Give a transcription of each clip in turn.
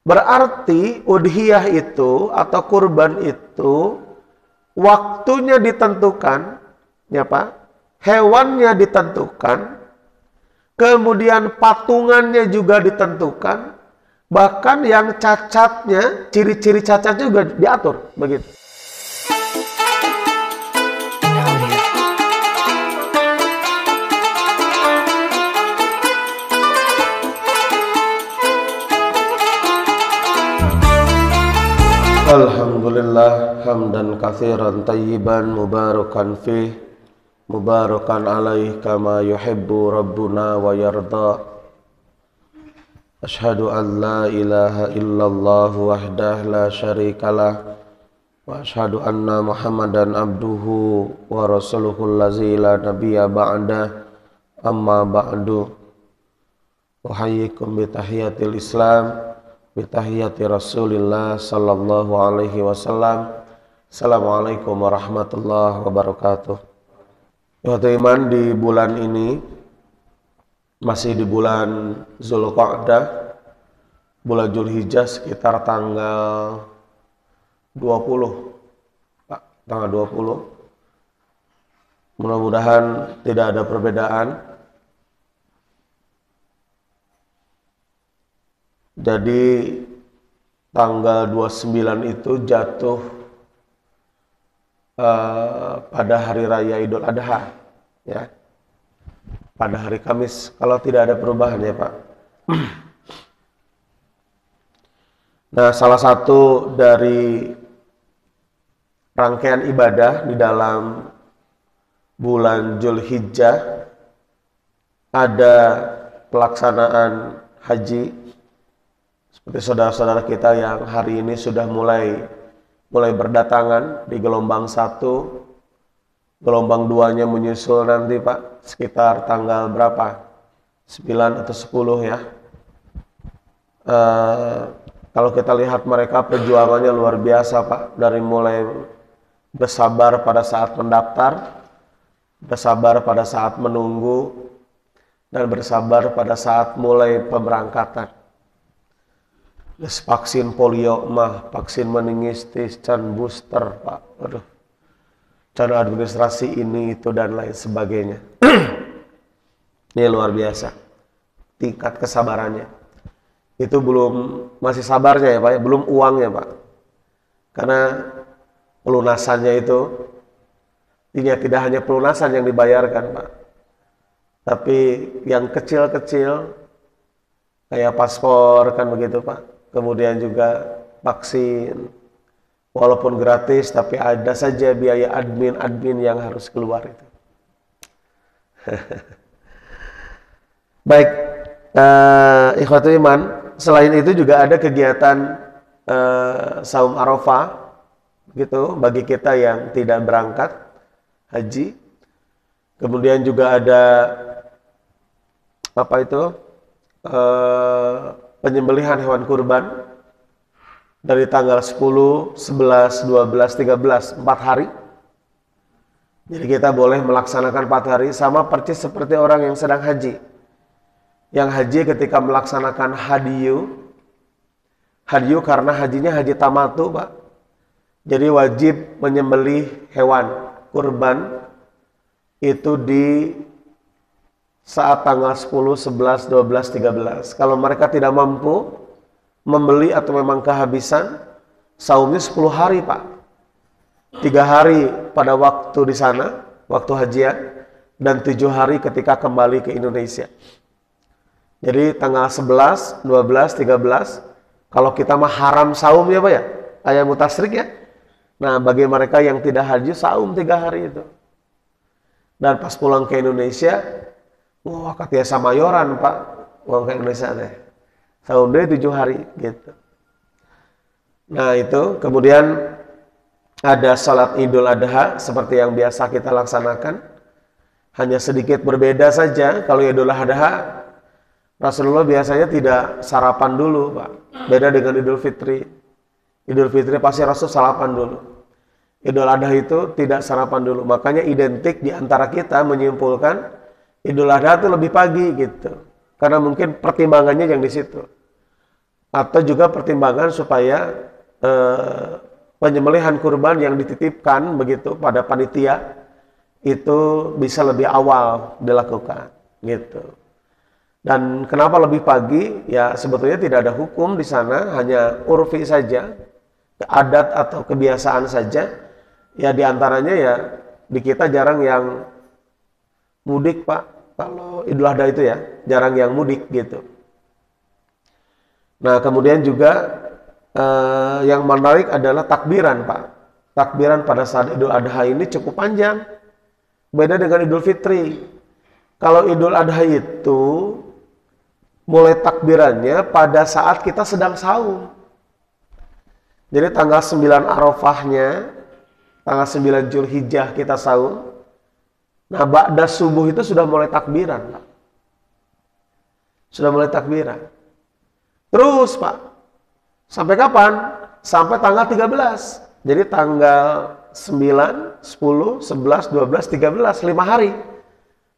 Berarti udhiyah itu atau kurban itu waktunya ditentukan, ya Pak, hewannya ditentukan, kemudian patungannya juga ditentukan, bahkan yang cacatnya, ciri-ciri cacatnya juga diatur, begitu. Alhamdulillah hamdan katsiran tayyiban mubarakan fih mubarakan alaih kama yuhibbu rabbuna wa yarda. Asyhadu an la ilaha illallah wahdah la syarikalah wa asyhadu anna Muhammadan abduhu wa rasuluhul lazi la nabiyya ba'dah. Amma ba'du. Uhayyikum bi tahiyatil Islam, bitahiyati Rasulillah sallallahu alaihi wasallam. Assalamualaikum warahmatullahi wabarakatuh. Waktu iman, di bulan ini masih di bulan Zulqa'dah, bulan Zulhijjah, sekitar tanggal 20, Pak, tanggal 20. Mudah-mudahan tidak ada perbedaan. Jadi tanggal 29 itu jatuh pada hari raya Idul Adha, ya, pada hari Kamis, kalau tidak ada perubahan, ya Pak. Nah, salah satu dari rangkaian ibadah di dalam bulan Zulhijjah ada pelaksanaan haji. Seperti saudara-saudara kita yang hari ini sudah mulai berdatangan di gelombang 1, gelombang 2-nya menyusul nanti Pak, sekitar tanggal berapa? 9 atau 10 ya. Kalau kita lihat mereka perjuangannya luar biasa Pak, dari mulai bersabar pada saat mendaftar, bersabar pada saat menunggu, dan bersabar pada saat mulai pemberangkatan. Vaksin polio mah, vaksin meningitis, can booster Pak, aduh, can administrasi ini itu dan lain sebagainya. Ini luar biasa tingkat kesabarannya. Itu belum, masih sabarnya ya Pak, ya, belum uangnya Pak, karena pelunasannya itu tidak hanya pelunasan yang dibayarkan Pak, tapi yang kecil-kecil kayak paspor kan begitu Pak. Kemudian juga vaksin, walaupun gratis, tapi ada saja biaya admin yang harus keluar itu. Baik, ikhwatul iman, selain itu juga ada kegiatan saum Arafah, gitu, bagi kita yang tidak berangkat haji. Kemudian juga ada apa itu? Penyembelihan hewan kurban dari tanggal 10, 11, 12, 13, 4 hari. Jadi kita boleh melaksanakan 4 hari, sama persis seperti orang yang sedang haji. Yang haji ketika melaksanakan hadiyu karena hajinya haji tamatu Pak. Jadi wajib menyembelih hewan kurban itu di saat tanggal 10, 11, 12, 13. Kalau mereka tidak mampu membeli atau memang kehabisan, saumnya 10 hari Pak. 3 hari pada waktu di sana, waktu hajian, dan 7 hari ketika kembali ke Indonesia. Jadi tanggal 11, 12, 13, kalau kita mah haram saum ya Pak ya, ayam mutasrik ya. Nah, bagi mereka yang tidak haji, saum 3 hari itu. Dan pas pulang ke Indonesia, wah, katanya samayoran Pak, uang ke Indonesia deh. Saum deh 7 hari gitu. Nah itu, kemudian ada salat Idul Adha seperti yang biasa kita laksanakan. Hanya sedikit berbeda saja. Kalau Idul Adha, Rasulullah biasanya tidak sarapan dulu Pak. Beda dengan Idul Fitri. Idul Fitri pasti Rasul sarapan dulu. Idul Adha itu tidak sarapan dulu. Makanya identik di antara kita menyimpulkan Idul Adha itu lebih pagi gitu. Karena mungkin pertimbangannya yang di situ. atau juga pertimbangan supaya penyembelihan kurban yang dititipkan begitu pada panitia itu bisa lebih awal dilakukan gitu. Dan kenapa lebih pagi? Ya sebetulnya tidak ada hukum di sana, hanya urfi saja, adat atau kebiasaan saja. Ya diantaranya ya di kita jarang yang mudik Pak, kalau Idul Adha itu ya jarang yang mudik gitu. Nah kemudian juga yang menarik adalah takbiran Pak. Takbiran pada saat Idul Adha ini cukup panjang. Beda dengan Idul Fitri. Kalau Idul Adha itu mulai takbirannya pada saat kita sedang saum. Jadi tanggal 9 Arafahnya, tanggal 9 Zulhijjah kita saum. Nah ba'da subuh itu sudah mulai takbiran Pak. Sudah mulai takbiran. Terus Pak, sampai kapan? Sampai tanggal 13. Jadi tanggal 9, 10, 11, 12, 13, 5 hari.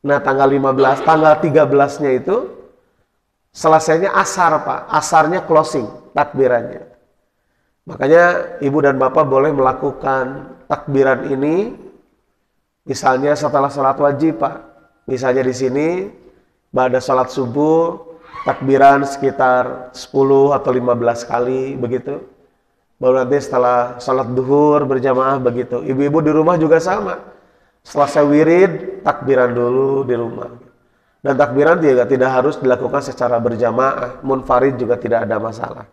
Nah tanggal 15, tanggal 13-nya itu selesainya asar Pak. Asarnya closing, takbirannya. Makanya ibu dan bapak boleh melakukan takbiran ini misalnya setelah sholat wajib Pak. Misalnya di sini pada sholat subuh takbiran sekitar 10 atau 15 kali begitu. Baru nanti setelah sholat duhur berjamaah begitu. Ibu-ibu di rumah juga sama. Selesai wirid, takbiran dulu di rumah. Dan takbiran juga tidak harus dilakukan secara berjamaah. Munfarid juga tidak ada masalah.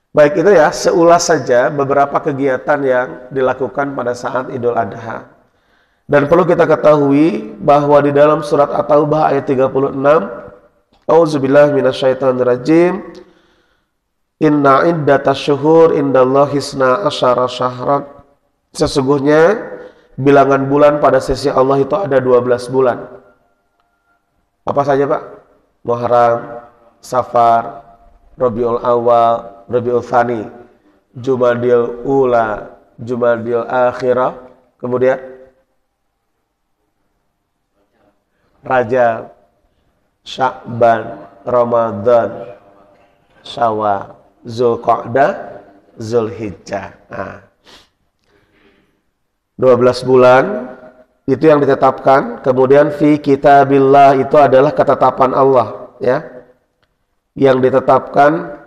Baik itu ya, seulas saja beberapa kegiatan yang dilakukan pada saat Idul Adha. Dan perlu kita ketahui bahwa di dalam surat At-Taubah ayat 36, Auzubillahi minasyaitonirrajim. Inna iddatasy syuhur indallahi 12 syahran. Sesungguhnya bilangan bulan pada sisi Allah itu ada 12 bulan. Apa saja Pak? Muharram, Safar, Rabiul Awal, Rabiul Tsani, Jumadil Ula, Jumadil Akhirah, kemudian Rajab, Sya'ban, Ramadan, Syawal, Zulqa'dah, Zulhijjah. Nah, 12 bulan itu yang ditetapkan. Kemudian fi kitabillah itu adalah ketetapan Allah, ya. Yang ditetapkan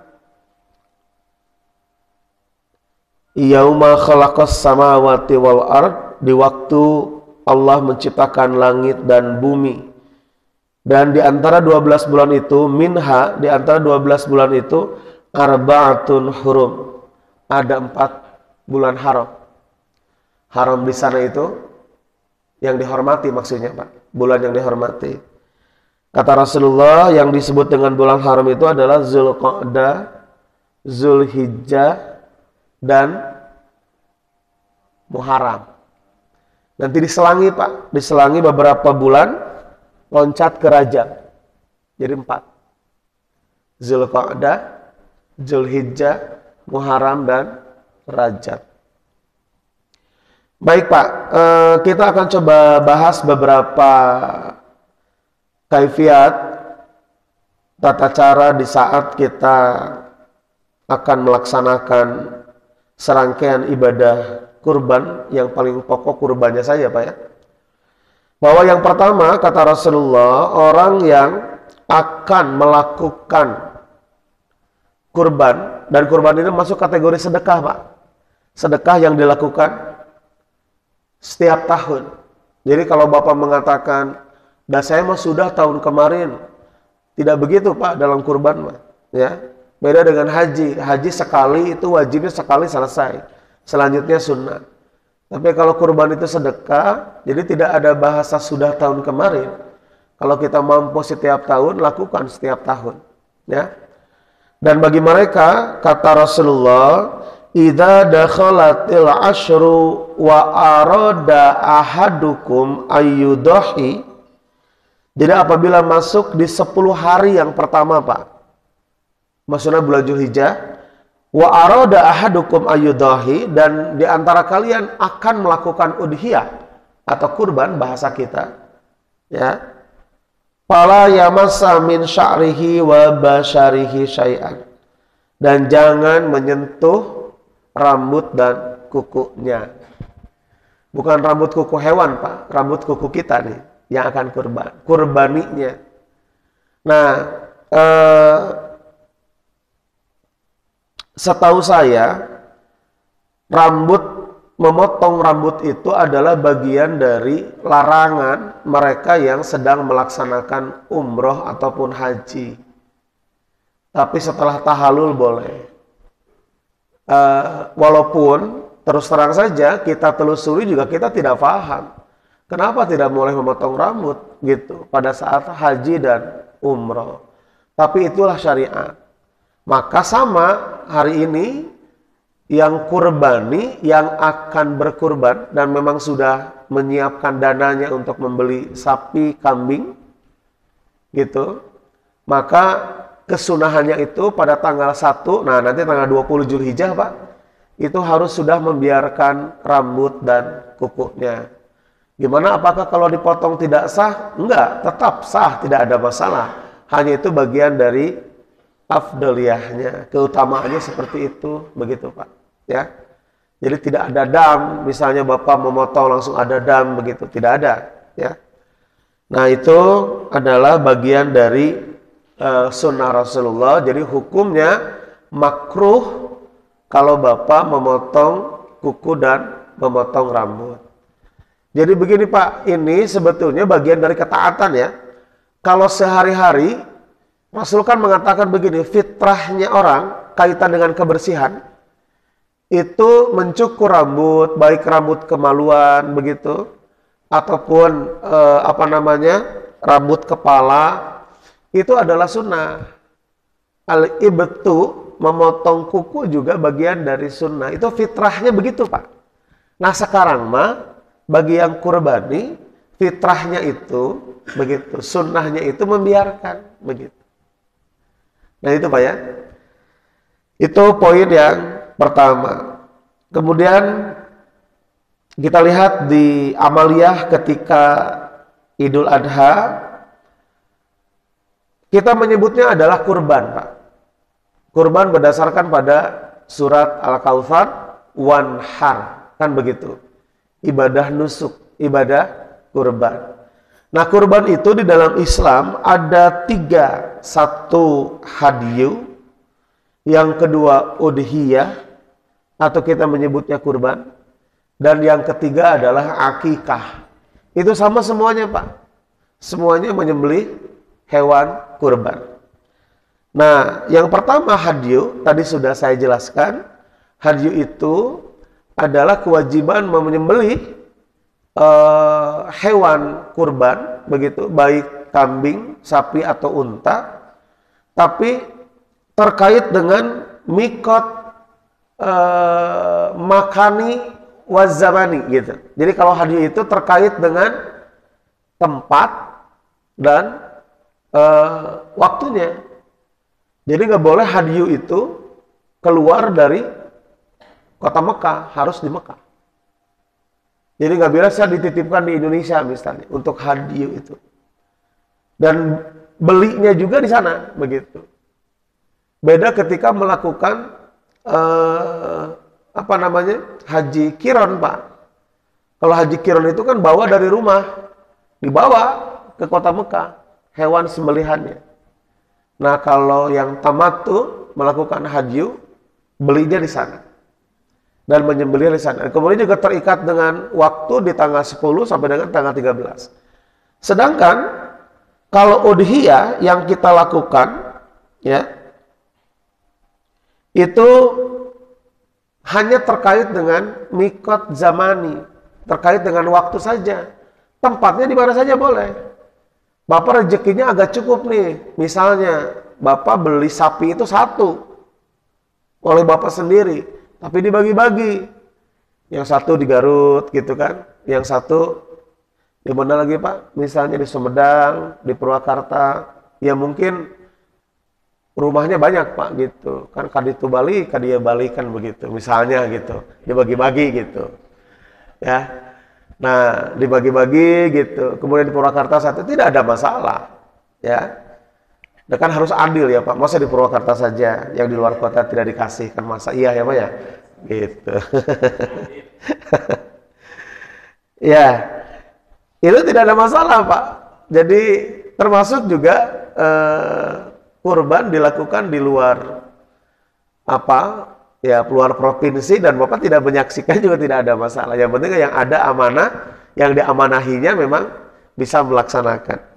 yauma khalaqas samawati wal ard, di waktu Allah menciptakan langit dan bumi. Dan di antara 12 bulan itu, minha, di antara 12 bulan itu, arba'atun hurum. Ada 4 bulan haram. Haram di sana itu yang dihormati maksudnya Pak. Bulan yang dihormati. Kata Rasulullah, yang disebut dengan bulan haram itu adalah Zulqa'dah, Zulhijjah, dan Muharram. Nanti diselangi Pak. Diselangi beberapa bulan, loncat ke Rajab. Jadi 4. Zulqa'dah, Zulhijjah, Muharram, dan Rajab. Baik Pak, kita akan coba bahas beberapa kaifiat tata cara di saat kita akan melaksanakan serangkaian ibadah kurban, yang paling pokok kurbannya saja Pak ya. Bahwa yang pertama kata Rasulullah, orang yang akan melakukan kurban, dan kurban ini masuk kategori sedekah Pak. Sedekah yang dilakukan setiap tahun. Jadi kalau Bapak mengatakan, "Dah saya mah sudah tahun kemarin." Tidak begitu Pak dalam kurban mah, ya. Beda dengan haji. Haji sekali itu wajibnya sekali selesai. Selanjutnya sunnah. Tapi kalau kurban itu sedekah, jadi tidak ada bahasa sudah tahun kemarin. Kalau kita mampu setiap tahun, lakukan setiap tahun, ya. Dan bagi mereka kata Rasulullah, idza dakhalatil asyru wa arada ahadukum ayyudahi. Jadi apabila masuk di 10 hari yang pertama Pak, maksudnya bulan Zulhijjah, wa arada ahadukum ayyudahi, dan di antara kalian akan melakukan udhiyah atau kurban bahasa kita, ya. Fala yamassa min sya'rihi wa basyarihi syai'an. Dan jangan menyentuh rambut dan kukunya. Bukan rambut kuku hewan, Pak. Rambut kuku kita nih yang akan kurban. Kurbaninya. Nah, setahu saya, memotong rambut itu adalah bagian dari larangan mereka yang sedang melaksanakan umroh ataupun haji. Tapi setelah tahallul boleh. Walaupun terus terang saja kita telusuri juga kita tidak paham. Kenapa tidak boleh memotong rambut gitu pada saat haji dan umroh. Tapi itulah syariat. Maka sama hari ini yang kurbani, yang akan berkurban dan memang sudah menyiapkan dananya untuk membeli sapi, kambing gitu, maka kesunahannya itu pada tanggal 1, nah nanti tanggal 20 Zulhijjah Pak, itu harus sudah membiarkan rambut dan kukunya. Gimana, apakah kalau dipotong tidak sah? Enggak, tetap sah, tidak ada masalah. Hanya itu bagian dari afdaliyahnya, keutamaannya seperti itu, begitu Pak. Ya, jadi tidak ada dam, misalnya Bapak memotong langsung ada dam, begitu, tidak ada. Ya, nah itu adalah bagian dari sunnah Rasulullah. Jadi hukumnya makruh kalau Bapak memotong kuku dan memotong rambut. Jadi begini Pak, ini sebetulnya bagian dari ketaatan ya. Kalau sehari-hari Rasul kan mengatakan begini, fitrahnya orang kaitan dengan kebersihan itu mencukur rambut, baik rambut kemaluan begitu, ataupun rambut kepala, itu adalah sunnah. Al-ibtu, memotong kuku juga bagian dari sunnah. Itu fitrahnya begitu Pak. Nah sekarang mah bagi yang kurbani, fitrahnya itu begitu, sunnahnya itu membiarkan begitu. Nah itu Pak ya. Itu poin yang pertama. Kemudian kita lihat di amaliyah ketika Idul Adha, kita menyebutnya adalah kurban Pak. Kurban berdasarkan pada surat Al-Kautsar, wanhar, kan begitu. Ibadah nusuk, ibadah kurban. Nah kurban itu di dalam Islam ada 3. 1 hadyu, yang kedua udhiyah, atau kita menyebutnya kurban, dan yang ketiga adalah akikah. Itu sama semuanya Pak. Semuanya menyembelih hewan kurban. Nah yang pertama hadyu, tadi sudah saya jelaskan. Hadyu itu adalah kewajiban menyembelih hewan kurban, begitu, baik kambing, sapi atau unta, tapi terkait dengan mikot makani wazamani gitu. Jadi kalau hadyu itu terkait dengan tempat dan waktunya. Jadi nggak boleh hadyu itu keluar dari kota Mekah, harus di Mekah. Jadi nggak bisa dititipkan di Indonesia misalnya untuk hadyu itu. Dan belinya juga di sana, begitu. Beda ketika melakukan haji kiron Pak. Kalau haji kiron itu kan bawa dari rumah, dibawa ke kota Mekah hewan sembelihannya. Nah kalau yang tamattu melakukan hadyu, belinya di sana dan menyembelih di sana. Kemudian juga terikat dengan waktu di tanggal 10 sampai dengan tanggal 13. Sedangkan kalau udhiyah yang kita lakukan ya, itu hanya terkait dengan mikot zamani, terkait dengan waktu saja. Tempatnya di mana saja boleh. Bapak rezekinya agak cukup nih. Misalnya Bapak beli sapi itu 1 oleh Bapak sendiri, tapi dibagi-bagi. Yang 1 di Garut gitu kan, yang 1 di mana lagi Pak? Misalnya di Sumedang, di Purwakarta. Ya mungkin rumahnya banyak Pak gitu. Kan kaditu Bali, kadia Bali kan begitu. Misalnya gitu, dibagi-bagi gitu. Ya. Nah, dibagi-bagi gitu. Kemudian di Purwakarta 1, tidak ada masalah. Ya. Dan kan harus adil ya Pak. Masa di Purwakarta saja, yang di luar kota tidak dikasih, kan masa iya ya Pak ya? Gitu. Ya, itu tidak ada masalah Pak. Jadi termasuk juga kurban dilakukan di luar ya luar provinsi, dan Bapak tidak menyaksikan juga tidak ada masalah. Yang penting yang ada amanah, yang diamanahinya memang bisa melaksanakan.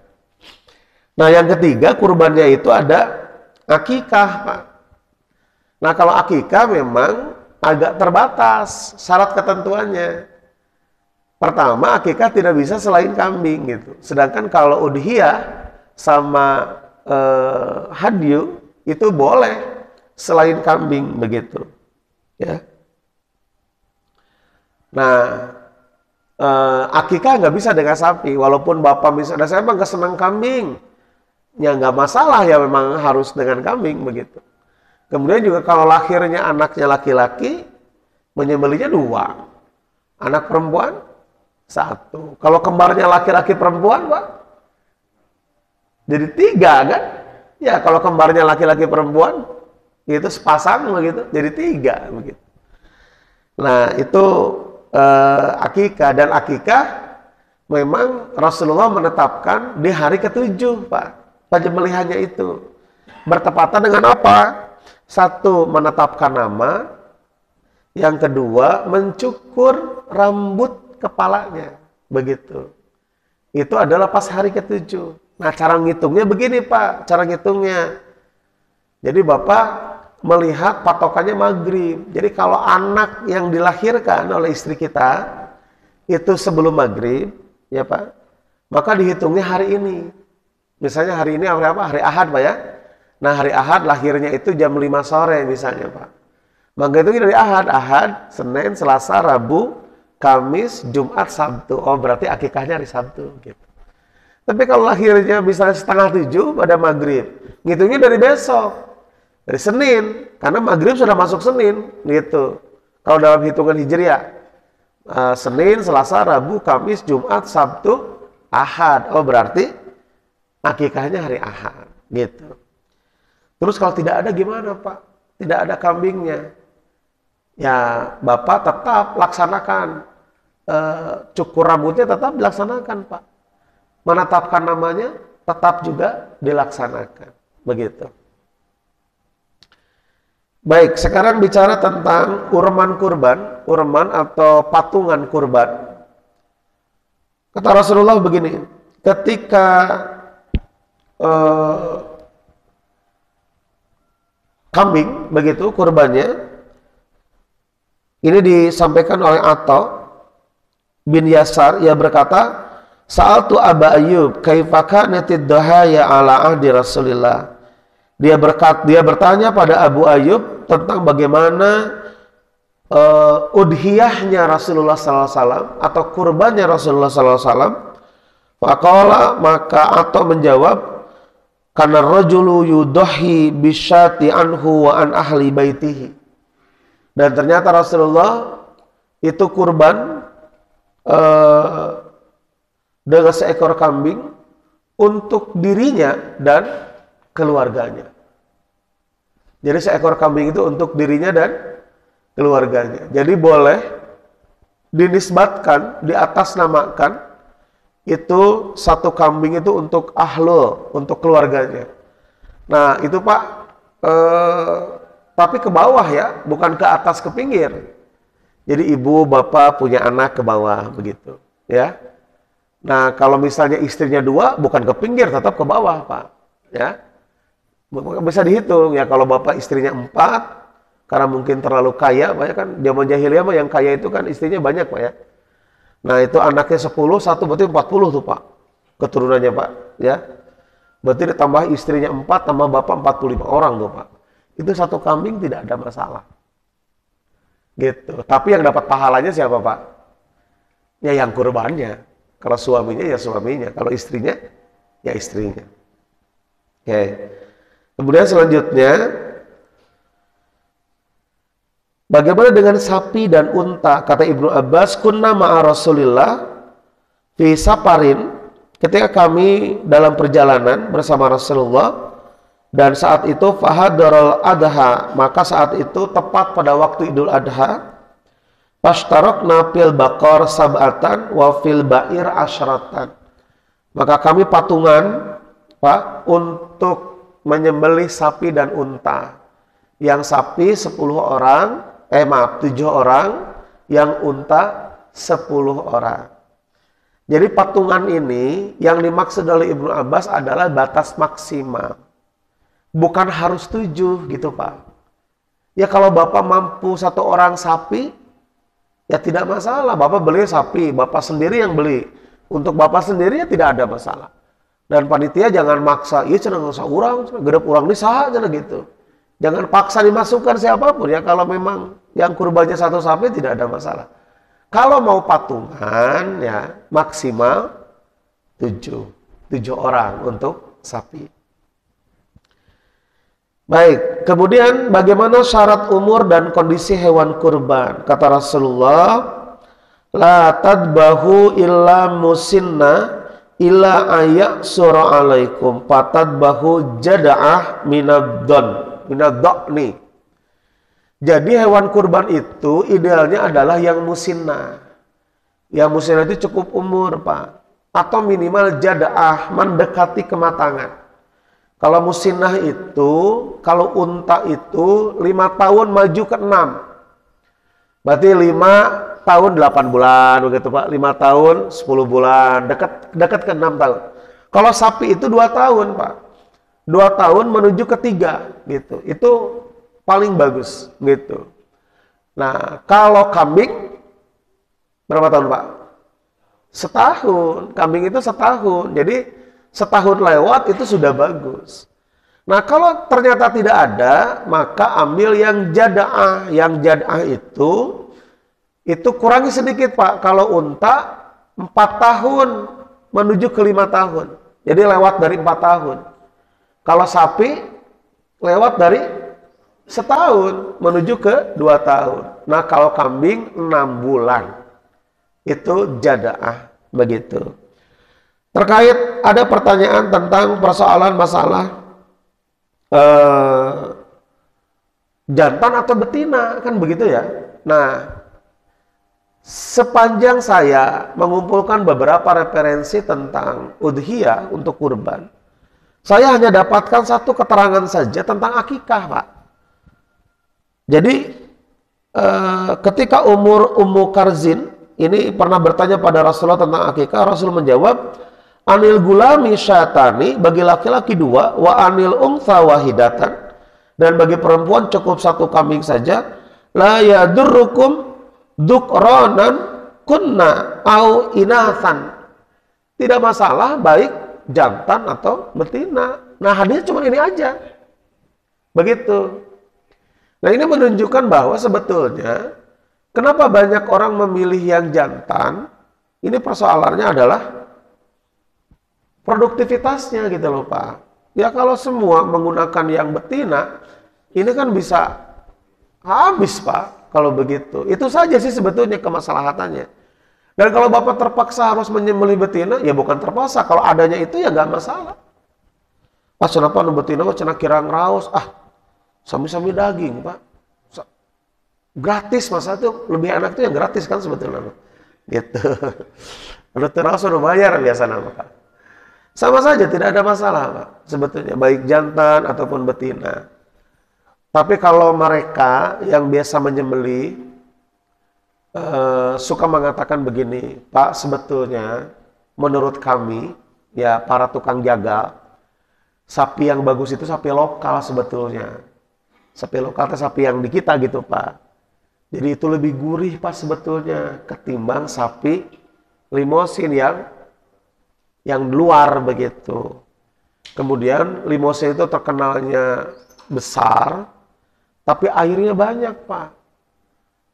Nah, yang ketiga kurbannya itu ada akikah, Pak. Nah, kalau akikah memang agak terbatas syarat ketentuannya. Pertama, akikah tidak bisa selain kambing gitu. Sedangkan kalau udhiyah sama hadyu itu boleh selain kambing begitu. Ya. Nah, akikah nggak bisa dengan sapi. Walaupun bapak misalnya saya emang nggak senang kambing, ya nggak masalah ya, memang harus dengan kambing begitu. Kemudian juga kalau lahirnya anaknya laki-laki, menyembelihnya 2, anak perempuan 1. Kalau kembarnya laki-laki perempuan Pak, jadi 3 kan? Ya kalau kembarnya laki-laki perempuan itu sepasang begitu, jadi 3 begitu. Nah itu akikah, dan akikah memang Rasulullah menetapkan di hari ke-7 Pak. Penyembelihannya itu bertepatan dengan apa? 1, menetapkan nama. Yang kedua, mencukur rambut kepalanya. Begitu. Itu adalah pas hari ke-7. Nah, cara ngitungnya begini Pak. Cara ngitungnya. Jadi Bapak melihat patokannya maghrib. Jadi kalau anak yang dilahirkan oleh istri kita itu sebelum maghrib, ya Pak, maka dihitungnya hari ini. Misalnya hari ini apa? Hari Ahad Pak ya. Nah hari Ahad lahirnya itu jam 5 sore misalnya Pak. Maka itu dari Ahad, Senin, Selasa, Rabu, Kamis, Jumat, Sabtu. Oh berarti akikahnya hari Sabtu gitu. Tapi kalau lahirnya misalnya 6:30 pada maghrib, ngitungnya dari besok. Dari Senin, karena maghrib sudah masuk Senin gitu. Kalau dalam hitungan Hijriah, Senin, Selasa, Rabu, Kamis, Jumat, Sabtu, Ahad. Oh berarti akikahnya hari Ahad, gitu. Terus kalau tidak ada gimana Pak? Tidak ada kambingnya. Ya Bapak tetap laksanakan. Cukur rambutnya tetap dilaksanakan Pak. Menetapkan namanya tetap juga dilaksanakan. Begitu. Baik, sekarang bicara tentang urman kurban. Urman atau patungan kurban. Kata Rasulullah begini. Ketika kambing begitu kurbannya, ini disampaikan oleh Atha bin Yasar, ia berkata, Sa'altu Aba Ayyub kaifa kanatid dhahaya ala ahdi Rasulillah. Dia bertanya pada Abu Ayyub tentang bagaimana udhiyahnya Rasulullah SAW atau kurbannya Rasulullah SAW. Faqala, maka Atha menjawab, karena rajulu yudahi bisyati anhu wa an ahli baitihi. Dan ternyata Rasulullah itu kurban dengan seekor kambing untuk dirinya dan keluarganya. Jadi seekor kambing itu untuk dirinya dan keluarganya. Jadi boleh dinisbatkan, diatasnamakan itu satu kambing itu untuk ahlu, untuk keluarganya. Nah itu Pak, tapi ke bawah ya, bukan ke atas ke pinggir. Jadi ibu bapak punya anak ke bawah begitu, ya. Nah kalau misalnya istrinya 2, bukan ke pinggir, tetap ke bawah Pak, ya. Bisa dihitung ya, kalau bapak istrinya 4, karena mungkin terlalu kaya, Pak ya, kan zaman jahiliyah mah yang kaya itu kan istrinya banyak Pak ya. Nah itu anaknya 10, satu berarti 40 tuh Pak, keturunannya Pak, ya. Berarti ditambah istrinya 4, tambah bapak 45 orang tuh Pak. Itu satu kambing tidak ada masalah. Gitu. Tapi yang dapat pahalanya siapa Pak? Ya yang kurbannya. Kalau suaminya ya suaminya, kalau istrinya ya istrinya. Oke. Kemudian selanjutnya, bagaimana dengan sapi dan unta? Kata Ibnu Abbas, kunna ma'a Rasulillah fi saparin ketika kami dalam perjalanan bersama Rasulullah, dan saat itu fahadarul adha, maka saat itu tepat pada waktu Idul Adha, fashtarokna fil baqar sab'atan wa fil ba'ir asyratan, maka kami patungan Pak untuk menyembelih sapi dan unta. Yang sapi 7 orang, yang unta 10 orang. Jadi patungan ini yang dimaksud oleh Ibnu Abbas adalah batas maksimal. Bukan harus 7 gitu Pak. Ya kalau Bapak mampu 1 orang sapi, ya tidak masalah. Bapak beli sapi, Bapak sendiri yang beli. Untuk Bapak sendiri ya tidak ada masalah. Dan panitia jangan maksa, iya cenah nggak usah urang, gedep urang di saha cenah gitu. Jangan paksa dimasukkan siapapun ya, kalau memang yang kurbannya 1 sapi tidak ada masalah. Kalau mau patungan ya maksimal 7 orang untuk sapi. Baik, kemudian bagaimana syarat umur dan kondisi hewan kurban? Kata Rasulullah, la tadbahu illa musinna illa ayak surah alaikum fatadbahu jada'ah minadhani. Jadi hewan kurban itu idealnya adalah yang musinna. Yang musinna itu cukup umur Pak, atau minimal jada'ah, mendekati kematangan. Kalau musinnah itu, kalau unta itu 5 tahun maju ke 6. Berarti 5 tahun 8 bulan begitu Pak. 5 tahun 10 bulan, dekat ke 6 tahun. Kalau sapi itu 2 tahun Pak. 2 tahun menuju ke 3 gitu. Itu paling bagus gitu. Nah, kalau kambing berapa tahun Pak? Setahun. Kambing itu setahun. Jadi setahun lewat itu sudah bagus. Nah, kalau ternyata tidak ada, maka ambil yang jada'ah. Yang jada'ah itu kurangi sedikit Pak. Kalau unta 4 tahun menuju ke 5 tahun. Jadi lewat dari 4 tahun. Kalau sapi lewat dari setahun menuju ke 2 tahun. Nah, kalau kambing 6 bulan. Itu jada'ah begitu. Terkait ada pertanyaan tentang persoalan masalah jantan atau betina, kan begitu ya. Nah, sepanjang saya mengumpulkan beberapa referensi tentang udhiyah untuk kurban, saya hanya dapatkan 1 keterangan saja tentang akikah Pak. Jadi ketika Ummu Karzin ini pernah bertanya pada Rasulullah tentang akikah, Rasul menjawab, anil gulami syatani, bagi laki-laki 2, wa anil untha wahidatan, dan bagi perempuan cukup 1 kambing saja, la yadurrukum dukranan kunna au inathan, tidak masalah baik jantan atau betina. Nah, hadis cuma ini aja begitu. Nah, ini menunjukkan bahwa sebetulnya kenapa banyak orang memilih yang jantan, ini persoalannya adalah produktivitasnya gitu loh Pak. Ya kalau semua menggunakan yang betina, ini kan bisa habis Pak kalau begitu. Itu saja sih sebetulnya kemaslahatannya. Dan kalau Bapak terpaksa harus menyembelih betina, ya bukan terpaksa. Kalau adanya itu ya nggak masalah. Pas kenapa nu betina cenah kirang raos, sami-sami daging Pak. Gratis masa itu lebih enak tuh yang gratis kan sebetulnya. Gitu. Kalau terus udah bayar biasa nama Pak. Sama saja, tidak ada masalah Pak, sebetulnya, baik jantan ataupun betina. Tapi kalau mereka yang biasa menyembelih suka mengatakan begini, Pak, sebetulnya menurut kami, ya para tukang jagal, sapi yang bagus itu sapi lokal sebetulnya. Sapi lokal itu sapi yang di kita gitu Pak. Jadi itu lebih gurih Pak sebetulnya, ketimbang sapi limosin yang luar begitu. Kemudian limosin itu terkenalnya besar, tapi airnya banyak Pak.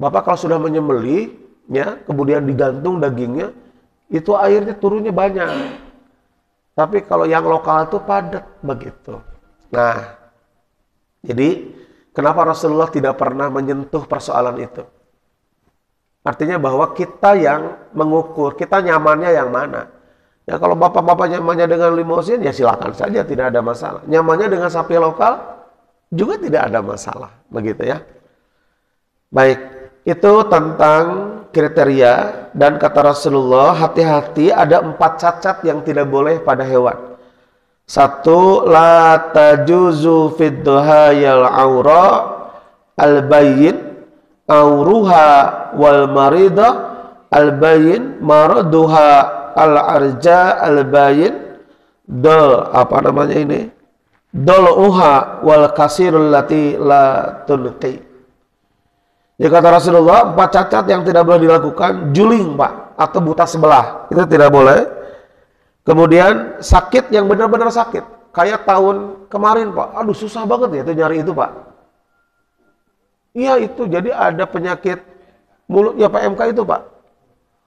Bapak kalau sudah menyembelih, ya, kemudian digantung dagingnya, itu airnya turunnya banyak. Tapi kalau yang lokal itu padat begitu. Nah, jadi kenapa Rasulullah tidak pernah menyentuh persoalan itu? Artinya bahwa kita yang mengukur, kita nyamannya yang mana? Ya kalau bapak-bapak nyamannya dengan limousin, ya silakan saja, tidak ada masalah. Nyamannya dengan sapi lokal juga tidak ada masalah, begitu ya. Baik, itu tentang kriteria, dan kata Rasulullah, hati-hati ada 4 cacat yang tidak boleh pada hewan. 1, la tajuzu fid duhayal aura al-bayyin auruha wal marida al-bayyin maraduha al-arja al-bayin doluha wal kasirul lati la tunqi. Ya kata Rasulullah, 4 cacat yang tidak boleh dilakukan: juling Pak, atau buta sebelah, itu tidak boleh. Kemudian sakit yang benar-benar sakit, kayak tahun kemarin Pak, aduh susah banget ya itu nyari itu Pak. Iya itu, jadi ada penyakit mulutnya PMK itu Pak.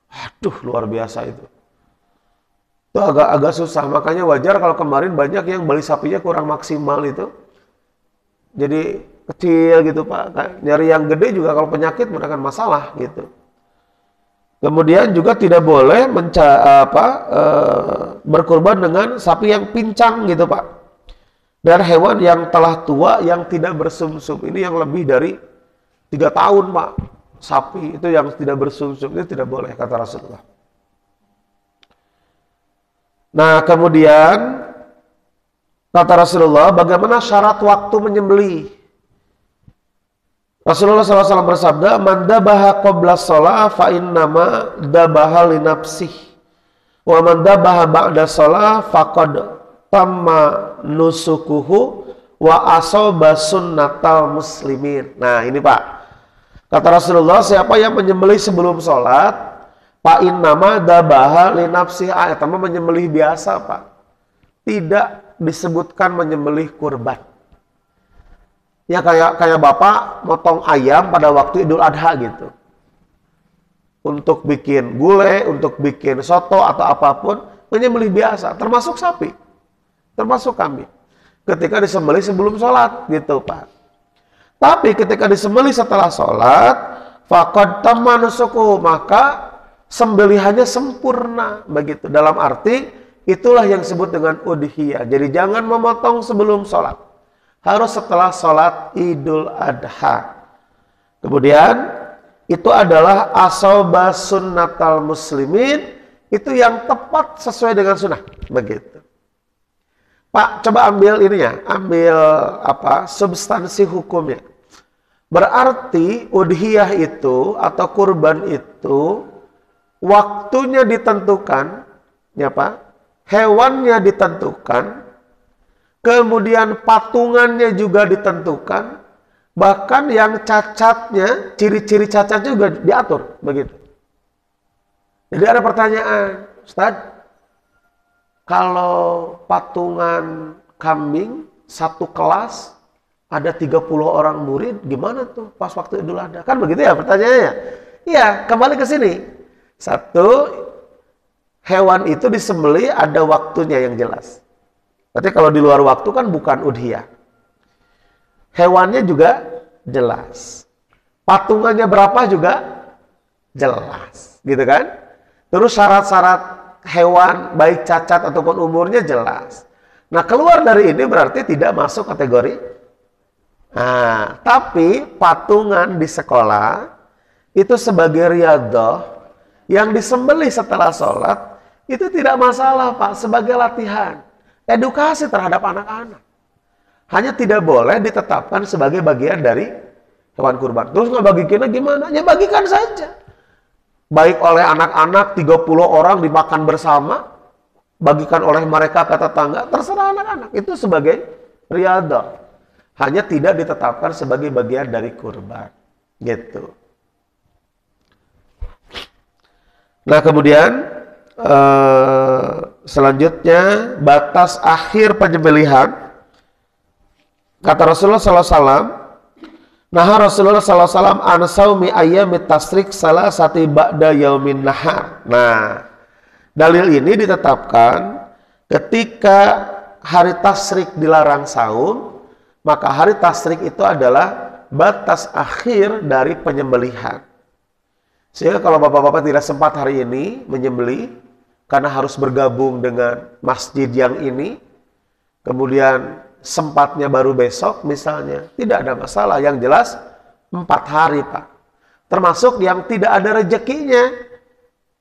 Aduh luar biasa itu. Itu agak susah, makanya wajar kalau kemarin banyak yang beli sapinya kurang maksimal itu. Jadi kecil gitu Pak. Nyari yang gede juga kalau penyakit merupakan masalah gitu. Kemudian juga tidak boleh berkurban dengan sapi yang pincang gitu Pak. Dan hewan yang telah tua yang tidak bersumsum. Ini yang lebih dari 3 tahun Pak. Sapi itu yang tidak bersumsum, itu tidak boleh kata Rasulullah. Nah, kemudian kata Rasulullah, bagaimana syarat waktu menyembelih? Rasulullah SAW bersabda, "Man dabaha qabla shalah fa innama dabaha li nafsih, wa man dabaha ba'da shalah faqad tamma nusukuhu wa asaba sunnatal muslimin." Nah, ini Pak. Kata Rasulullah, siapa yang menyembelih sebelum sholat, Pak innama dabaha li nafsih, ayatnya menyembelih biasa Pak. Tidak disebutkan menyembelih kurban. Ya kayak Bapak motong ayam pada waktu Idul Adha gitu. Untuk bikin gulai, untuk bikin soto atau apapun, menyembelih biasa, termasuk sapi, termasuk kambing. Ketika disembelih sebelum sholat gitu Pak. Tapi ketika disembelih setelah sholat, faqad tamma nusukuhu, maka sembelihannya sempurna begitu. Dalam arti itulah yang disebut dengan udhiyah. Jadi jangan memotong sebelum sholat, harus setelah sholat Idul Adha. Kemudian itu adalah asaba sunnatal muslimin, itu yang tepat sesuai dengan sunnah begitu. Pak, coba ambil ininya, ambil substansi hukumnya. Berarti udhiyah itu atau kurban itu waktunya ditentukan, ya Pak, hewannya ditentukan, kemudian patungannya juga ditentukan, bahkan yang cacatnya, ciri-ciri cacat juga diatur, begitu. Jadi ada pertanyaan, Ustadz, kalau patungan kambing satu kelas ada 30 orang murid, gimana tuh pas waktu Idul Adha? Kan begitu ya pertanyaannya? Iya, kembali ke sini. 1, hewan itu disembelih ada waktunya yang jelas. Berarti kalau di luar waktu kan bukan udhiyah. Hewannya juga jelas. Patungannya berapa juga jelas. Gitu kan? Terus syarat-syarat hewan, baik cacat ataupun umurnya jelas. Nah, keluar dari ini berarti tidak masuk kategori. Nah, tapi patungan di sekolah itu sebagai riyadhah yang disembelih setelah sholat, itu tidak masalah Pak, sebagai latihan, edukasi terhadap anak-anak. Hanya tidak boleh ditetapkan sebagai bagian dari hewan kurban. Terus nggak bagikannya gimana? Ya bagikan saja. Baik oleh anak-anak, 30 orang dimakan bersama, bagikan oleh mereka ke tetangga, terserah anak-anak. Itu sebagai riyadhah. Hanya tidak ditetapkan sebagai bagian dari kurban. Gitu. Nah kemudian selanjutnya batas akhir penyembelihan. Kata Rasulullah SAW, nah Rasulullah SAW an saumi ayyamit tasrik salasati ba'da yaumin nahar. Nah, dalil ini ditetapkan ketika hari tasrik dilarang saum, maka hari tasrik itu adalah batas akhir dari penyembelihan. Sehingga kalau bapak-bapak tidak sempat hari ini menyembelih, karena harus bergabung dengan masjid yang ini, kemudian sempatnya baru besok misalnya, tidak ada masalah. Yang jelas 4 hari Pak. Termasuk yang tidak ada rezekinya,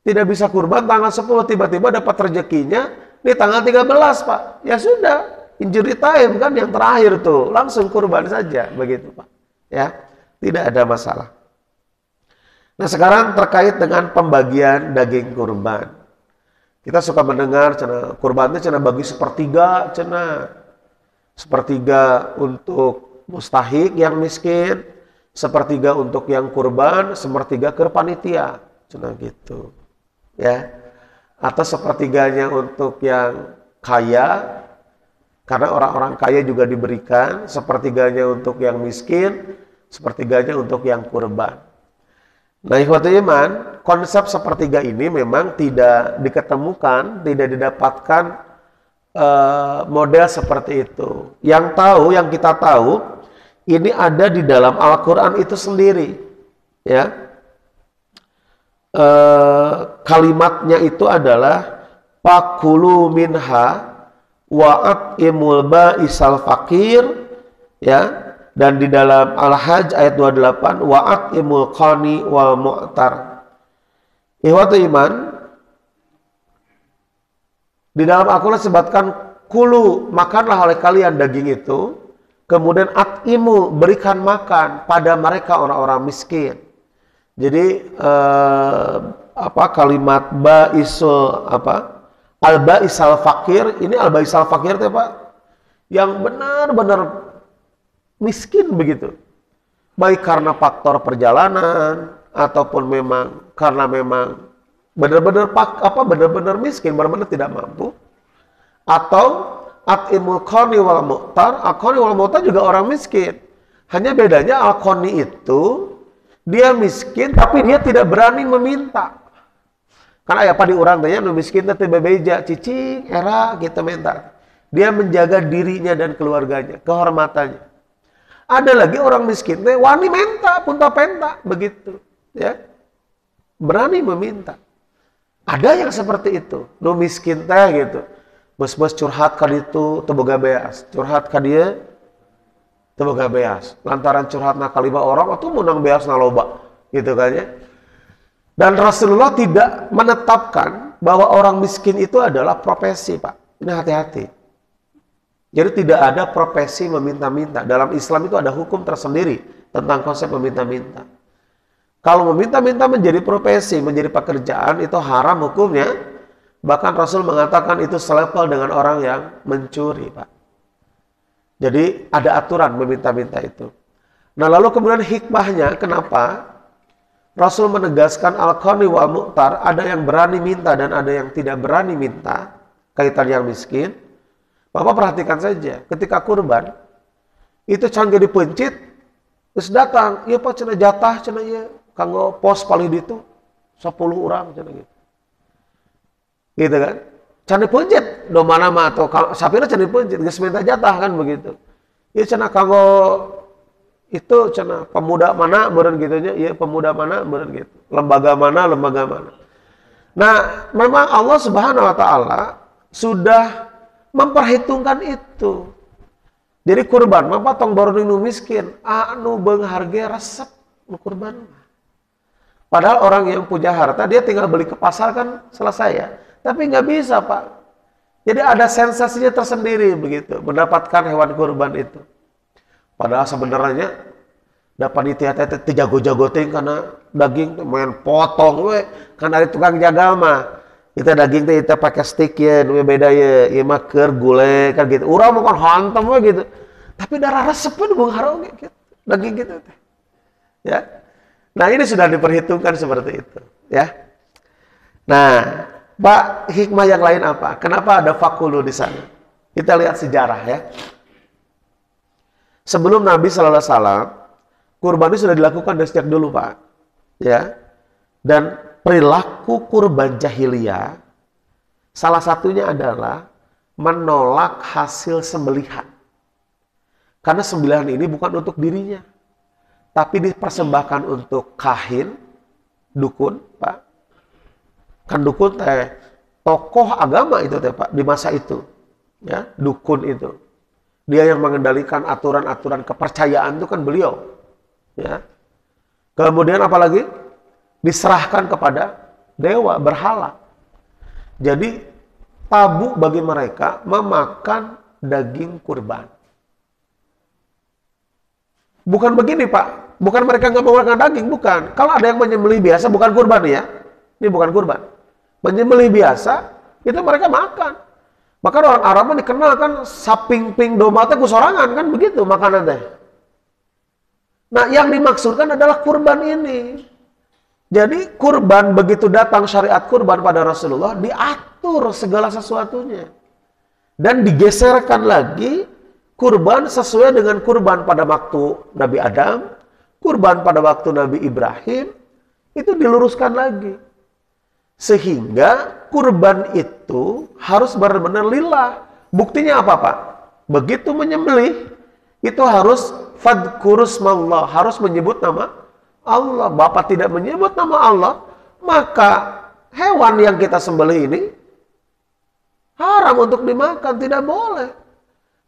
tidak bisa kurban tanggal 10, tiba-tiba dapat rezekinya di tanggal 13 Pak. Ya sudah, injury time kan yang terakhir tuh, langsung kurban saja begitu Pak. Ya, tidak ada masalah. Nah sekarang terkait dengan pembagian daging kurban. Kita suka mendengar cina kurbannya cina bagi sepertiga, sepertiga untuk mustahik yang miskin, sepertiga untuk yang kurban, sepertiga ke panitia, cina gitu. Ya. Atau sepertiganya untuk yang kaya, karena orang-orang kaya juga diberikan, sepertiganya untuk yang miskin, sepertiganya untuk yang kurban. Nah, ikhwatul iman, konsep sepertiga ini memang tidak diketemukan, tidak didapatkan model seperti itu. Yang kita tahu, ini ada di dalam Al-Quran itu sendiri. Ya, kalimatnya itu adalah Fakulu minha wa'at'imul ba'isal fakir, ya. Dan di dalam Al-Hajj ayat 28, wa'at'imul qani wal mu'tar. Ikhwatul iman, di dalam Al-Quran disebutkan kulu, makanlah oleh kalian daging itu, kemudian at'imu, berikan makan pada mereka orang-orang miskin. Jadi kalimat ba'isul al-ba'isal fakir, ini al-ba'isal fakir itu Pak, yang benar-benar miskin begitu, baik karena faktor perjalanan ataupun memang karena memang benar-benar miskin, benar-benar tidak mampu, atau at'imul qani wal mu'tar. Al-qani wal mu'tar juga orang miskin, hanya bedanya al-qani itu dia miskin tapi dia tidak berani meminta, karena apa di orang tanya nu miskin teh bebeja cicing era kita minta, dia menjaga dirinya dan keluarganya, kehormatannya. Ada lagi orang miskin teh wani menta punta penta begitu, ya, berani meminta. Ada yang seperti itu, nu miskin teh gitu, bos-bos curhat ka ditu teu boga beas, curhat ka dieu teu boga beas, lantaran curhatna ka 5 orang atuh menang beasna loba gitu kan ya. Dan Rasulullah tidak menetapkan bahwa orang miskin itu adalah profesi Pak, ini hati-hati. Jadi tidak ada profesi meminta-minta. Dalam Islam itu ada hukum tersendiri tentang konsep meminta-minta. Kalau meminta-minta menjadi profesi, menjadi pekerjaan, itu haram hukumnya. Bahkan Rasul mengatakan itu selevel dengan orang yang mencuri, Pak. Jadi ada aturan meminta-minta itu. Nah lalu kemudian hikmahnya kenapa Rasul menegaskan al-qani wal mu'tar, ada yang berani minta dan ada yang tidak berani minta, kaitan yang miskin. Bapak perhatikan saja, ketika kurban, itu can jadi pencit, terus datang, iya Pak, cina jatah, cina iya, kanggo pos paling itu, 10 orang, cina gitu. Gitu kan? Can dipencit, do mana mah, atau sapina can dipencit, geus minta jatah kan begitu. Iya cina kanggo, itu cina pemuda mana, beureun gitunya, iya pemuda mana, beureun gitu. Lembaga mana. Nah, memang Allah Subhanahu wa Ta'ala sudah memperhitungkan itu. Jadi kurban mah tong baru nu miskin, anu beung harga resep nu kurban. Padahal orang yang punya harta dia tinggal beli ke pasar kan selesai ya. Tapi nggak bisa Pak. Jadi ada sensasinya tersendiri begitu mendapatkan hewan kurban itu. Padahal sebenarnya dapat ditiat-tiat teh jago-jago teh karena daging tuh main potong we kan ada tukang jagal mah. Kita daging teh kita pakai stick ya, nu beda ya, ieu mah keur gulai kan gitu. Urang mah kan hantem we gitu. Tapi darah resep pun beung haroge gitu. Daging gitu teh. Ya. Nah, ini sudah diperhitungkan seperti itu, ya. Nah, Pak, hikmah yang lain apa? Kenapa ada fakulu di sana? Kita lihat sejarah ya. Sebelum Nabi sallallahu alaihi wasallam, kurban ini sudah dilakukan dari sejak dulu, Pak. Ya. Dan perilaku kurban jahiliyah salah satunya adalah menolak hasil sembelihan. Karena sembelihan ini bukan untuk dirinya, tapi dipersembahkan untuk kahin, dukun, Pak. Kan dukun teh tokoh agama itu teh Pak di masa itu. Ya, dukun itu. Dia yang mengendalikan aturan-aturan kepercayaan itu kan beliau. Ya. Kemudian apalagi diserahkan kepada dewa berhala. Jadi tabu bagi mereka memakan daging kurban. Bukan begini Pak, bukan mereka nggak mau makan daging, bukan. Kalau ada yang menyembelih biasa, bukan kurban ya. Ini bukan kurban. Menyembelih biasa, itu mereka makan. Maka orang Arab dikenal kan saping-ping domba teh kusorangan kan begitu makanan teh. Nah, yang dimaksudkan adalah kurban ini. Jadi kurban begitu datang syariat kurban pada Rasulullah diatur segala sesuatunya. Dan digeserkan lagi kurban sesuai dengan kurban pada waktu Nabi Adam, kurban pada waktu Nabi Ibrahim, itu diluruskan lagi. Sehingga kurban itu harus benar-benar lillah. Buktinya apa Pak? Begitu menyembelih, itu harus fadkurusmallah, harus menyebut nama Allah. Bapak tidak menyebut nama Allah, maka hewan yang kita sembelih ini haram untuk dimakan, tidak boleh.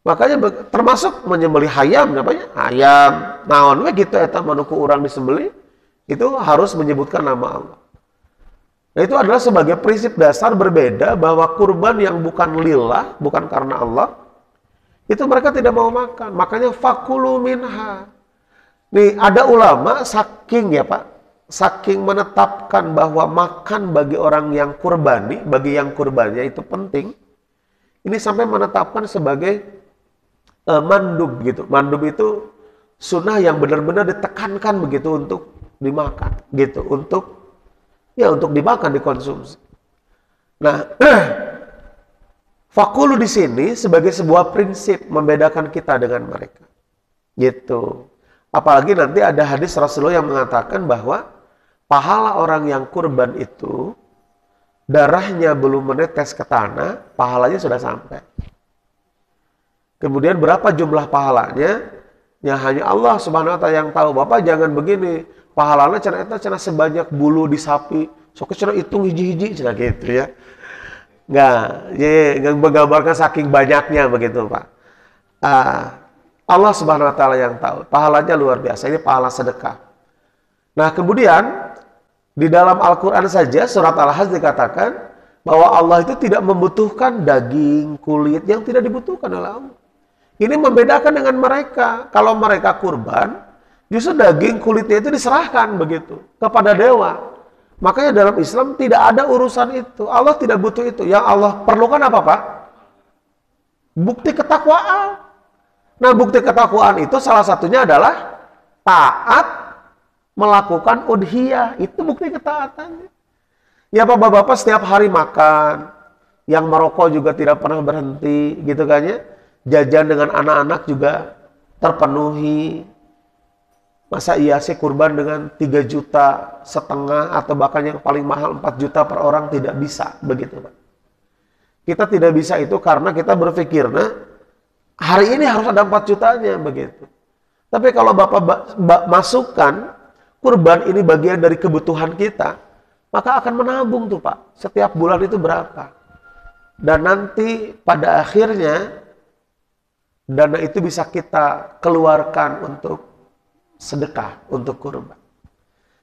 Makanya termasuk menyembelih ayam, namanya ayam, naon we gitu eta manuku urang disembelih, itu harus menyebutkan nama Allah. Nah, itu adalah sebagai prinsip dasar berbeda bahwa kurban yang bukan lillah, bukan karena Allah, itu mereka tidak mau makan. Makanya fakulu minha. Nih, ada ulama saking ya Pak, saking menetapkan bahwa makan bagi orang yang kurbani, bagi yang kurbannya itu penting. Ini sampai menetapkan sebagai mandub gitu. Mandub itu sunnah yang benar-benar ditekankan begitu untuk dimakan gitu, untuk dimakan, dikonsumsi. Nah, fakulu di sini sebagai sebuah prinsip membedakan kita dengan mereka. Gitu. Apalagi nanti ada hadis Rasulullah yang mengatakan bahwa pahala orang yang kurban itu darahnya belum menetes ke tanah, pahalanya sudah sampai. Kemudian berapa jumlah pahalanya? Ya hanya Allah Subhanahu wa taala yang tahu. Bapak jangan begini, pahalanya cenah sebanyak bulu di sapi. Sok cenah hitung hiji-hiji cenah gitu ya. Enggak menggambarkan saking banyaknya begitu, Pak. Allah Subhanahu wa taala yang tahu. Pahalanya luar biasa. Ini pahala sedekah. Nah, kemudian di dalam Al-Qur'an saja surat Al-Hajj dikatakan bahwa Allah itu tidak membutuhkan daging, kulit yang tidak dibutuhkan oleh Allah. Ini membedakan dengan mereka. Kalau mereka kurban, justru daging kulitnya itu diserahkan begitu kepada dewa. Makanya dalam Islam tidak ada urusan itu. Allah tidak butuh itu. Yang Allah perlukan apa Pak? Bukti ketakwaan. Nah, bukti ketakwaan itu salah satunya adalah taat melakukan udhiyah. Itu bukti ketaatan. Ya Bapak-bapak setiap hari makan, yang merokok juga tidak pernah berhenti, gitu kan ya. Jajan dengan anak-anak juga terpenuhi. Masa iya sih kurban dengan 3,5 juta atau bahkan yang paling mahal 4 juta per orang, tidak bisa begitu Pak. Kita tidak bisa itu karena kita berpikir, nah hari ini harus ada 4 jutanya begitu. Tapi kalau Bapak masukkan kurban ini bagian dari kebutuhan kita, maka akan menabung tuh Pak. Setiap bulan itu berapa. Dan nanti pada akhirnya dana itu bisa kita keluarkan untuk sedekah, untuk kurban.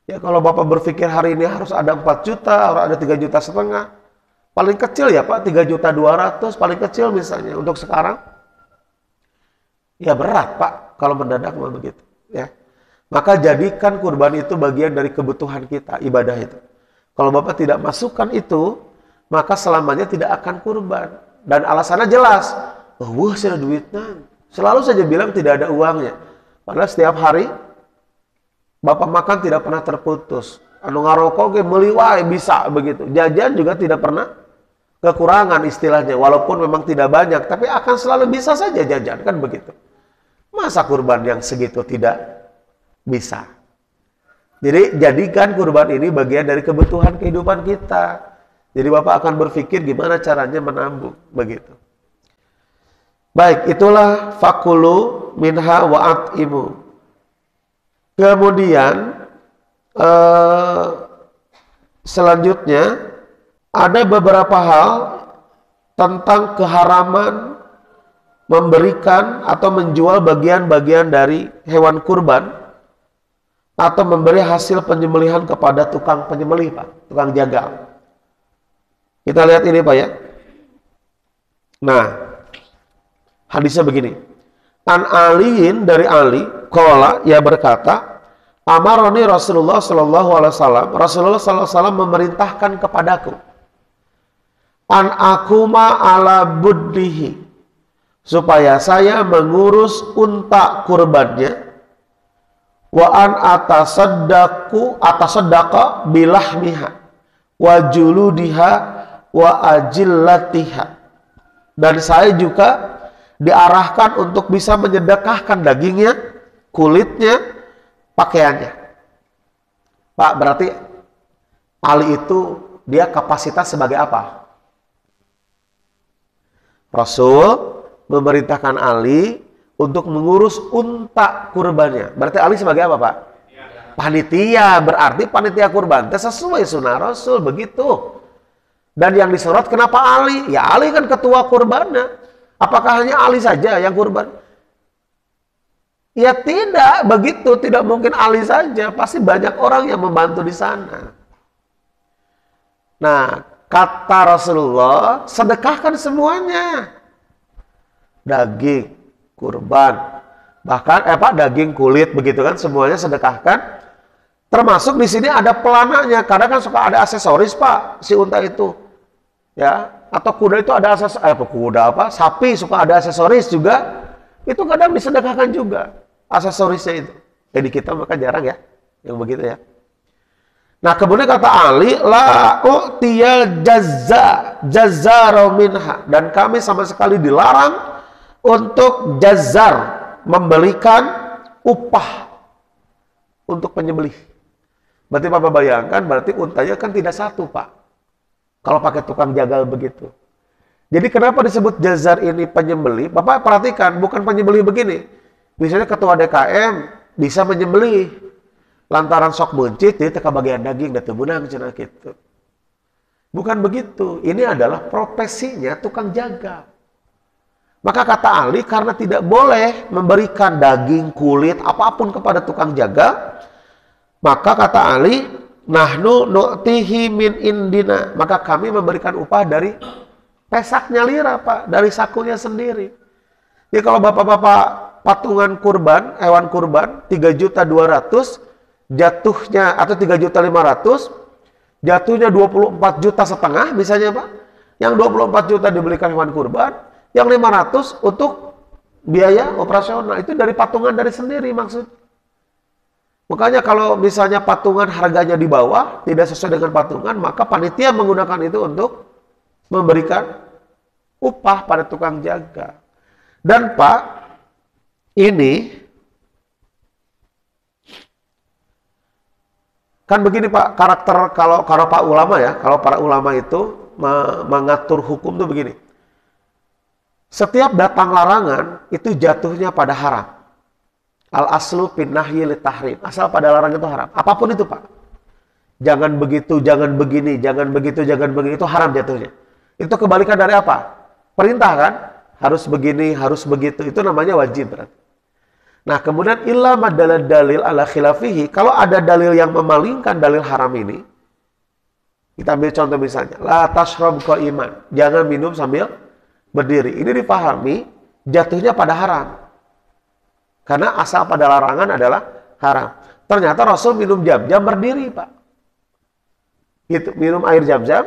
Ya kalau Bapak berpikir hari ini harus ada 4 juta, harus ada 3,5 juta, paling kecil ya Pak, 3,2 juta, paling kecil misalnya untuk sekarang. Ya berat Pak, kalau mendadak mau begitu. Ya. Maka jadikan kurban itu bagian dari kebutuhan kita, ibadah itu. Kalau Bapak tidak masukkan itu, maka selamanya tidak akan kurban. Dan alasannya jelas. Wah, saya ada duitnya. Selalu saja bilang tidak ada uangnya. Padahal setiap hari Bapak makan tidak pernah terputus. Anu ngarokok ge meuli wae bisa begitu. Jajan juga tidak pernah kekurangan istilahnya. Walaupun memang tidak banyak, tapi akan selalu bisa saja jajan kan begitu. Masa kurban yang segitu tidak bisa? Jadi jadikan kurban ini bagian dari kebutuhan kehidupan kita. Jadi Bapak akan berpikir gimana caranya menabung begitu. Baik, itulah fakulu minha wa at'imu. Kemudian selanjutnya ada beberapa hal tentang keharaman memberikan atau menjual bagian-bagian dari hewan kurban atau memberi hasil penyembelihan kepada tukang penyembelih, Pak, tukang jagal. Kita lihat ini, Pak, ya. Nah, hadisnya begini. An Aliin, dari Ali, qala, ia berkata, amaroni Rasulullah sallallahu alaihi wasallam, Rasulullah sallallahu alaihi wasallam memerintahkan kepadaku, an akuma ala buddihi, supaya saya mengurus unta kurbannya, wa an atasaddaqa bilahmiha wa juludiha wa ajillatiha, dan saya juga diarahkan untuk bisa menyedekahkan dagingnya, kulitnya, pakaiannya. Pak, berarti Ali itu dia kapasitas sebagai apa? Rasul memerintahkan Ali untuk mengurus unta kurbannya. Berarti Ali sebagai apa, Pak? Panitia. Berarti panitia kurban itu sesuai sunnah Rasul, begitu. Dan yang disorot kenapa Ali? Ya Ali kan ketua kurbannya. Apakah hanya Ali saja yang kurban? Ya tidak, begitu. Tidak mungkin Ali saja. Pasti banyak orang yang membantu di sana. Nah, kata Rasulullah, sedekahkan semuanya. Daging, kurban, bahkan daging, kulit, begitu kan, semuanya sedekahkan. Termasuk di sini ada pelananya, karena kan suka ada aksesoris, Pak, si unta itu. Ya, atau kuda itu ada aksesoris, sapi suka ada aksesoris juga. Itu kadang disedekahkan juga aksesorisnya itu. Jadi kita maka jarang ya yang begitu ya. Nah, kemudian kata Ali, la u'tiyal jazzaro minha, dan kami sama sekali dilarang untuk jazar, memberikan upah untuk penyembelih. Berarti Bapak bayangkan, berarti untanya kan tidak satu, Pak, kalau pakai tukang jagal begitu. Jadi kenapa disebut jazar ini penyembelih? Bapak perhatikan, bukan penyembelih begini. Misalnya ketua DKM bisa menyembelih, lantaran sok mencit, jadi teka bagian daging dan tebunang cina gitu. Bukan begitu. Ini adalah profesinya tukang jagal. Maka kata Ali, karena tidak boleh memberikan daging, kulit, apapun kepada tukang jagal, maka kata Ali, nahnu nu'tihi min indina, maka kami memberikan upah dari pesaknya lira, Pak, dari sakunya sendiri. Jadi kalau bapak-bapak patungan kurban, hewan kurban 3.200.000, jatuhnya atau 3.500.000, jatuhnya 24,5 juta misalnya, Pak. Yang 24 juta dibelikan hewan kurban, yang 500 untuk biaya operasional. Itu dari patungan dari sendiri maksud. Makanya kalau misalnya patungan harganya di bawah, tidak sesuai dengan patungan, maka panitia menggunakan itu untuk memberikan upah pada tukang jaga. Dan Pak, ini kan begini, Pak, karakter kalau Pak ulama ya, kalau para ulama itu mengatur hukum tuh begini. Setiap datang larangan itu jatuhnya pada haram. Al-aslu fin nahyi lit tahrim. Asal pada larangan itu haram. Apapun itu, Pak. Jangan begitu, jangan begini, jangan begitu, jangan begini, itu haram jatuhnya. Itu kebalikan dari apa? Perintah kan? Harus begini, harus begitu. Itu namanya wajib berarti. Nah, kemudian illa madalal dalil ala khilafihi. Kalau ada dalil yang memalingkan dalil haram ini, kita ambil contoh misalnya, la tashrab qa'iman. Jangan minum sambil berdiri. Ini dipahami jatuhnya pada haram. Karena asal pada larangan adalah haram. Ternyata Rasul minum jam-jam berdiri, Pak. Gitu, minum air jam-jam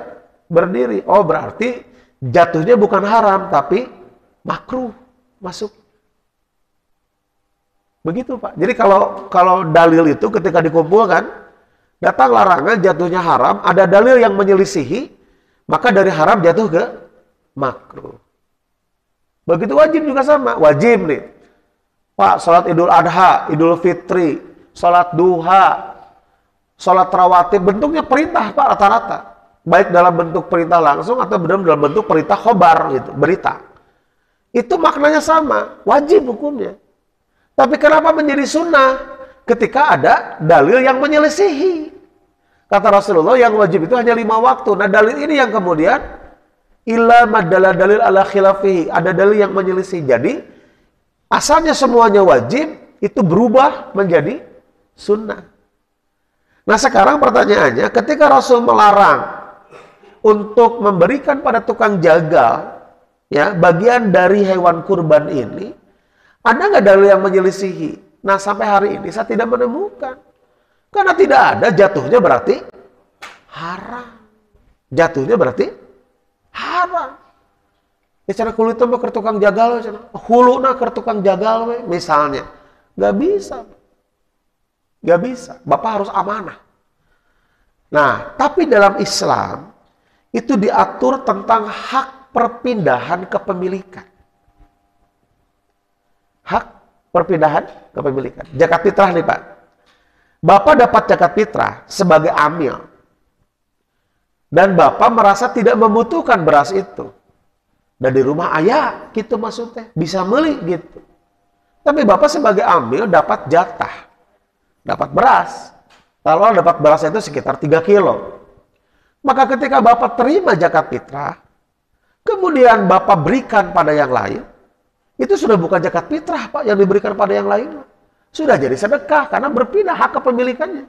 berdiri. Oh, berarti jatuhnya bukan haram, tapi makruh masuk. Begitu, Pak. Jadi kalau dalil itu ketika dikumpulkan, datang larangan jatuhnya haram, ada dalil yang menyelisihi, maka dari haram jatuh ke makruh. Begitu wajib juga sama. Wajib nih. Pak, sholat Idul Adha, Idul Fitri, sholat duha, sholat rawatib, bentuknya perintah, Pak, rata-rata. Baik dalam bentuk perintah langsung atau dalam bentuk perintah khobar, gitu, berita. Itu maknanya sama, wajib hukumnya. Tapi kenapa menjadi sunnah? Ketika ada dalil yang menyelisihi. Kata Rasulullah yang wajib itu hanya 5 waktu. Nah dalil ini yang kemudian illa madalla dalil ala khilafihi. Ada dalil yang menyelisih. Jadi asalnya semuanya wajib itu berubah menjadi sunnah. Nah sekarang pertanyaannya, ketika Rasul melarang untuk memberikan pada tukang jagal ya bagian dari hewan kurban ini, ada nggak dalil yang menyelisihi? Nah sampai hari ini saya tidak menemukan. Karena tidak ada, jatuhnya berarti haram. Jatuhnya berarti haram. Ya cara kulitnya mah ke tukang jagal, huluna ke tukang jagal misalnya. Nggak bisa. Nggak bisa. Bapak harus amanah. Nah, tapi dalam Islam itu diatur tentang hak perpindahan kepemilikan. Hak perpindahan kepemilikan. Zakat fitrah nih Pak. Bapak dapat zakat fitrah sebagai amil. Dan Bapak merasa tidak membutuhkan beras itu. Dan di rumah ayah gitu maksudnya. Bisa beli gitu. Tapi Bapak sebagai amil dapat jatah. Dapat beras. Kalau dapat beras itu sekitar 3 kilo. Maka ketika Bapak terima zakat fitrah, kemudian Bapak berikan pada yang lain, itu sudah bukan zakat fitrah Pak yang diberikan pada yang lain. Sudah jadi sedekah karena berpindah hak kepemilikannya.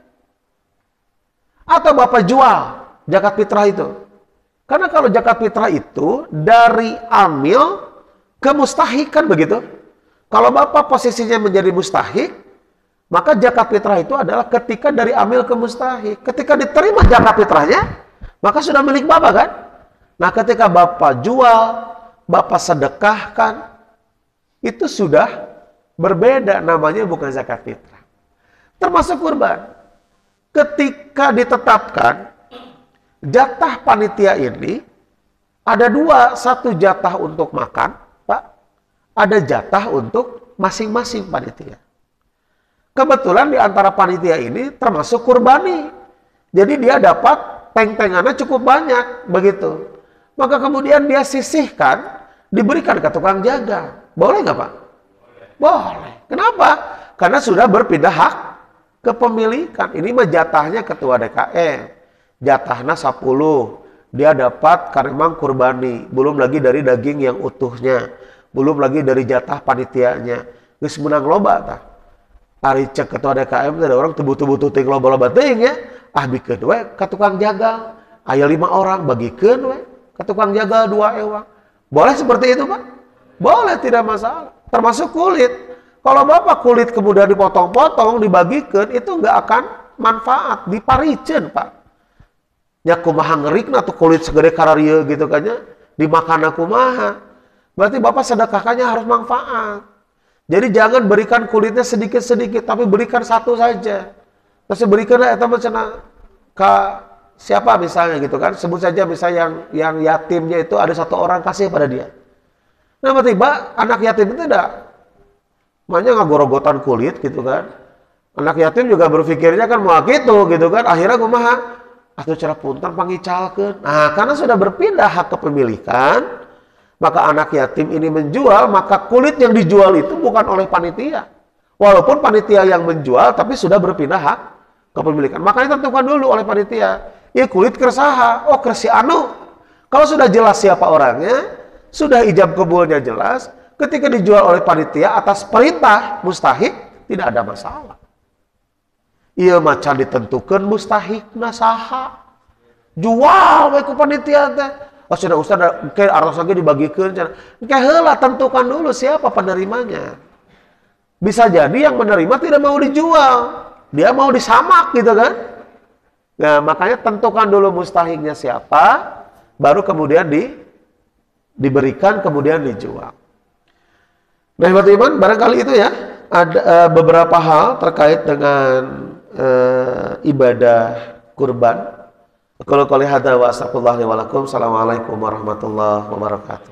Atau Bapak jual zakat fitrah itu. Karena kalau zakat fitrah itu dari amil ke mustahik kan begitu. Kalau Bapak posisinya menjadi mustahik, maka zakat fitrah itu adalah ketika dari amil ke mustahik. Ketika diterima zakat fitrahnya, maka sudah milik Bapak kan? Nah ketika Bapak jual, Bapak sedekahkan, itu sudah berbeda, namanya bukan zakat fitrah. Termasuk kurban. Ketika ditetapkan, jatah panitia ini, ada 2, satu jatah untuk makan, Pak. Ada jatah untuk masing-masing panitia. Kebetulan di antara panitia ini termasuk kurbani. Jadi dia dapat teng-tengannya cukup banyak, begitu. Maka kemudian dia sisihkan, diberikan ke tukang jaga. Boleh nggak Pak? Boleh. Kenapa? Karena sudah berpindah hak kepemilikan. Ini mah jatahnya ketua DKM. Jatahnya 10. Dia dapat karena memang kurbani. Belum lagi dari daging yang utuhnya. Belum lagi dari jatah panitianya. Geus menang loba tah. Ari cek ketua DKM ada orang tebu-tebu ting loba-loba teuing ya. Ah bikeun we ka tukang jagal. Aya 5 orang bagikeun we ka tukang jagal 2 ewang. Boleh seperti itu, Pak? Boleh, tidak masalah. Termasuk kulit. Kalau Bapak kulit kemudian dipotong-potong, dibagikan, itu nggak akan manfaat. Diparicen, Pak. Ya kumaha ngerikna tuh kulit segede kararieu gitu kan ya. Dimakan kumaha. Berarti Bapak sedekahkannya harus manfaat. Jadi jangan berikan kulitnya sedikit-sedikit, tapi berikan satu saja. Terus berikanlah eta cenah ka siapa misalnya gitu kan. Sebut saja misalnya yang yatimnya itu ada 1 orang, kasih pada dia. Nah tiba anak yatim itu tidak makanya ngagorogotan kulit gitu kan. Anak yatim juga berpikirnya kan mau gitu kan. Akhirnya kumaha atuh cara punten pangicalkeun. Nah, karena sudah berpindah hak kepemilikan, maka anak yatim ini menjual, maka kulit yang dijual itu bukan oleh panitia. Walaupun panitia yang menjual, tapi sudah berpindah hak kepemilikan. Makanya tentukan dulu oleh panitia. Ya kulit kersaha, oh kersi anu. Kalau sudah jelas siapa orangnya, sudah ijab kabulnya jelas, ketika dijual oleh panitia atas perintah mustahik, tidak ada masalah. Iya macan ditentukan mustahik nasaha. Jual baik ke panitia teh. Oh sudah ustaz kayak aros lagi dibagikan. Kayak heula tentukan dulu siapa penerimanya. Bisa jadi yang menerima tidak mau dijual. Dia mau disamak gitu kan. Nah makanya tentukan dulu mustahiknya siapa. Baru kemudian diberikan kemudian dijual. Nah teman-teman barangkali itu ya. Ada beberapa hal terkait dengan ibadah kurban. Qul qouli hadza wa astaghfirullah li wa lakum. Assalamualaikum warahmatullahi wabarakatuh.